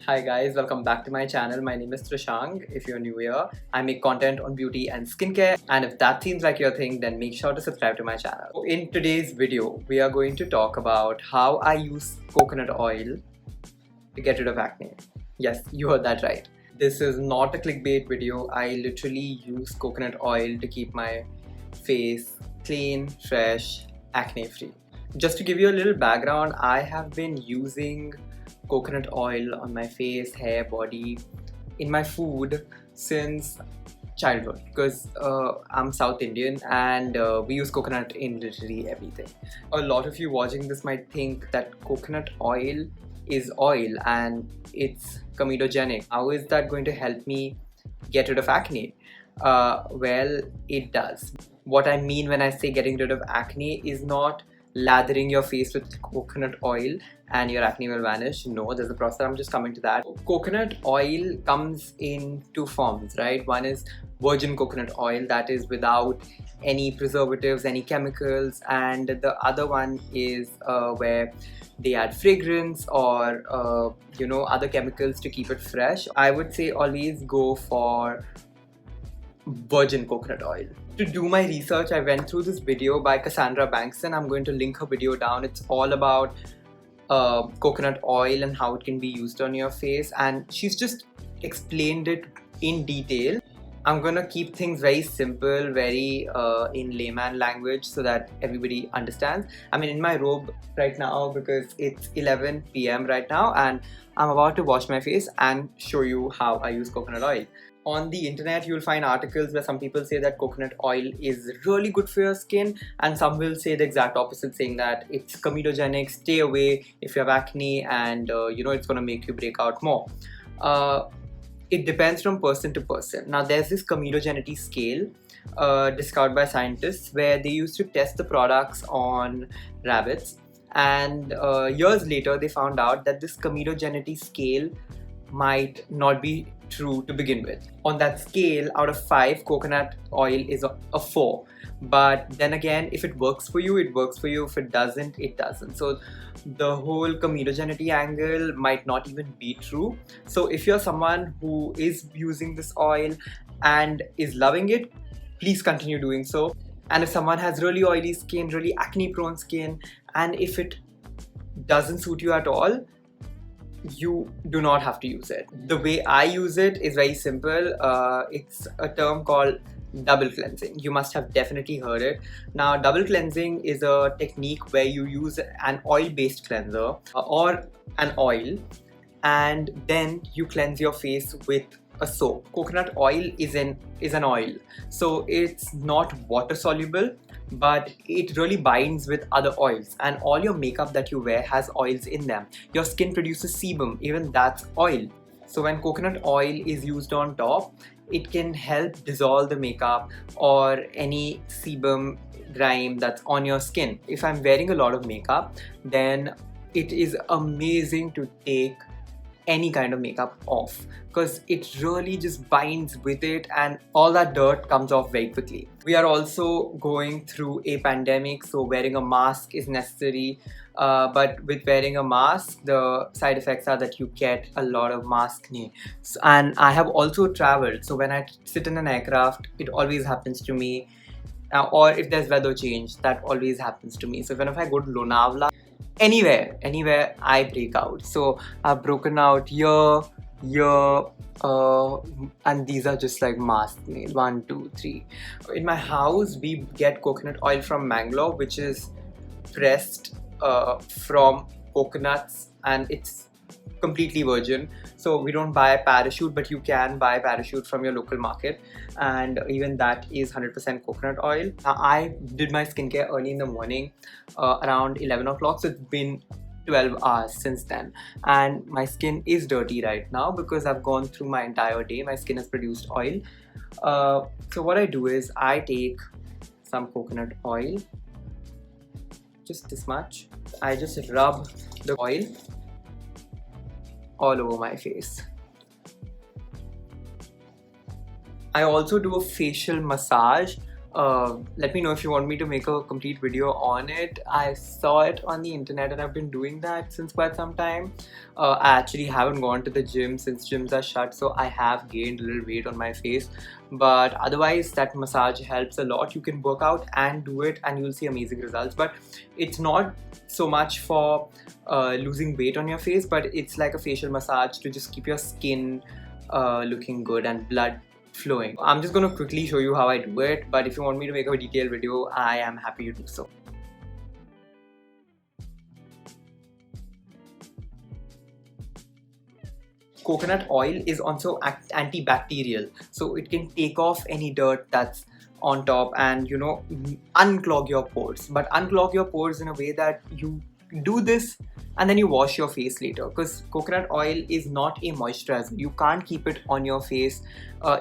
Hi guys, welcome back to my channel. My name is Trishang. If you're new here, I make content on beauty and skincare, and if that seems like your thing, then make sure to subscribe to my channel. So in today's video, we are going to talk about how I use coconut oil to get rid of acne. Yes, you heard that right. This is not a clickbait video. I literally use coconut oil to keep my face clean, fresh, acne free. Just to give you a little background, I have been using coconut oil on my face, hair, body, in my food since childhood because I'm South Indian and we use coconut in literally everything. A lot of you watching this might think that coconut oil is oil and it's comedogenic. How is that going to help me get rid of acne? Well, it does. What I mean when I say getting rid of acne is not lathering your face with coconut oil and your acne will vanish. No, there's a process. I'm just coming to that. Coconut oil comes in two forms, right? One is virgin coconut oil, that is without any preservatives, any chemicals, and the other one is where they add fragrance or other chemicals to keep it fresh. I would say always go for virgin coconut oil. To do my research, I went through this video by Cassandra Bankson. I'm going to link her video down. It's all about coconut oil and how it can be used on your face, and she's just explained it in detail. I'm gonna keep things very simple, very in layman language so that everybody understands. I'm in my robe right now because it's 11 p.m. right now and I'm about to wash my face and show you how I use coconut oil. On the internet, you'll find articles where some people say that coconut oil is really good for your skin, and some will say the exact opposite, saying that it's comedogenic, stay away if you have acne, and it's gonna make you break out more. It depends from person to person. Now, there's this comedogenicity scale discovered by scientists where they used to test the products on rabbits, and years later they found out that this comedogenicity scale might not be true to begin with. On that scale, out of 5, coconut oil is a 4. But then again, if it works for you, it works for you. If it doesn't, it doesn't. So the whole comedogenicity angle might not even be true. So if you're someone who is using this oil and is loving it, please continue doing so. And if someone has really oily skin, really acne prone skin, and if it doesn't suit you at all, you do not have to use it. The way I use it is very simple. It's a term called double cleansing. You must have definitely heard it. Now, double cleansing is a technique where you use an oil-based cleanser or an oil, and then you cleanse your face with a soap. Coconut oil is an oil, so it's not water soluble, but it really binds with other oils, and all your makeup that you wear has oils in them. Your skin produces sebum, even that's oil. So when coconut oil is used on top, it can help dissolve the makeup or any sebum grime that's on your skin. If I'm wearing a lot of makeup, then it is amazing to take any kind of makeup off because it really just binds with it and all that dirt comes off very quickly. We are also going through a pandemic, so wearing a mask is necessary, but with wearing a mask, the side effects are that you get a lot of mask acne. And I have also traveled, so when I sit in an aircraft, it always happens to me, or if there's weather change, that always happens to me. So if I go to Lonavala, anywhere I break out. So I've broken out here, and these are just like masks made. 1, 2, 3. In my house, we get coconut oil from Mangalore, which is pressed from coconuts, and it's completely virgin. So we don't buy a parachute, but you can buy a parachute from your local market, and even that is 100% coconut oil. Now, I did my skincare early in the morning, around 11 o'clock, so it's been 12 hours since then, and my skin is dirty right now because I've gone through my entire day. My skin has produced oil. So what I do is I take some coconut oil, just this much. I just rub the oil all over my face. I also do a facial massage Let me know if you want me to make a complete video on it. I saw it on the internet and I've been doing that since quite some time. I actually haven't gone to the gym since gyms are shut, so I have gained a little weight on my face, but otherwise that massage helps a lot. You can work out and do it and you'll see amazing results, but it's not so much for losing weight on your face, but it's like a facial massage to just keep your skin looking good and blood flowing. I'm just going to quickly show you how I do it, but if you want me to make a detailed video, I am happy to do so. Coconut oil is also antibacterial, so it can take off any dirt that's on top and, you know, unclog your pores, but unclog your pores in a way that you do this and then you wash your face later, because coconut oil is not a moisturizer. You can't keep it on your face.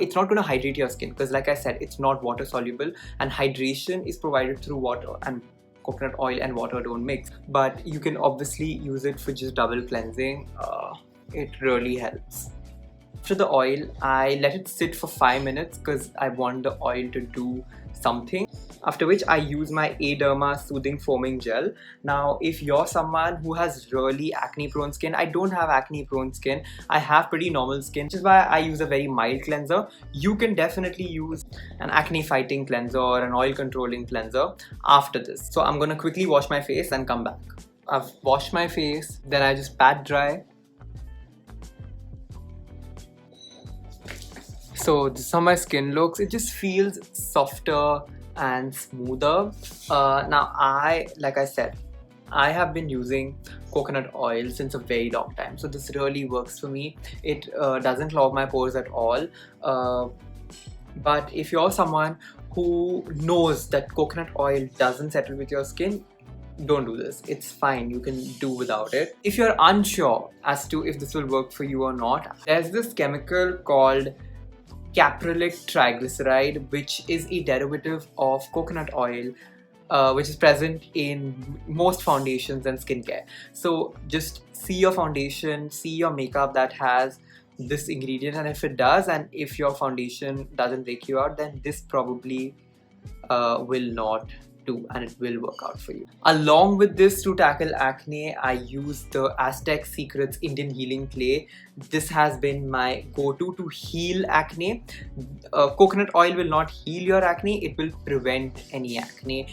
It's not going to hydrate your skin because, like I said, it's not water soluble, and hydration is provided through water, and coconut oil and water don't mix. But you can obviously use it for just double cleansing. It really helps. After the oil, I let it sit for 5 minutes because I want the oil to do something. After which I use my Aderma Soothing Foaming Gel. Now, if you're someone who has really acne prone skin, I don't have acne prone skin, I have pretty normal skin, which is why I use a very mild cleanser. You can definitely use an acne fighting cleanser or an oil controlling cleanser after this. So I'm gonna quickly wash my face and come back. I've washed my face, then I just pat dry. So this is how my skin looks. It just feels softer and smoother. Now like I said, I have been using coconut oil since a very long time, so this really works for me. It doesn't clog my pores at all. But if you're someone who knows that coconut oil doesn't settle with your skin, don't do this. It's fine, you can do without it. If you're unsure as to if this will work for you or not, there's this chemical called caprylic triglyceride, which is a derivative of coconut oil, which is present in most foundations and skincare. So just see your foundation, see your makeup that has this ingredient, and if it does, and if your foundation doesn't break you out, then this probably will not do, and it will work out for you. Along with this, to tackle acne, I use the Aztec Secrets Indian Healing Clay. This has been my go-to to heal acne. Coconut oil will not heal your acne, it will prevent any acne.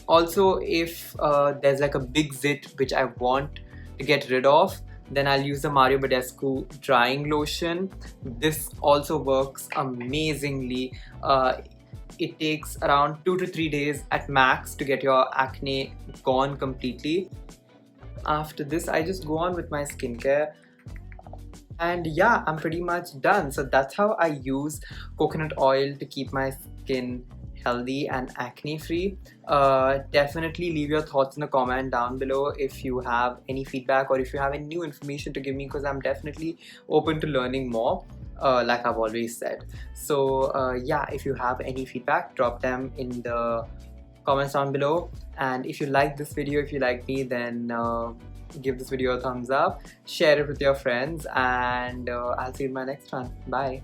Also, if there's like a big zit which I want to get rid of, then I'll use the Mario Badescu drying lotion. This also works amazingly. It takes around 2 to 3 days at max to get your acne gone completely. After this, I just go on with my skincare, and yeah, I'm pretty much done. So that's how I use coconut oil to keep my skin healthy and acne free. Definitely leave your thoughts in the comment down below if you have any feedback or if you have any new information to give me, because I'm definitely open to learning more. Like I've always said. So yeah, if you have any feedback, drop them in the comments down below. And if you like this video, if you like me, then give this video a thumbs up, share it with your friends, and I'll see you in my next one. Bye.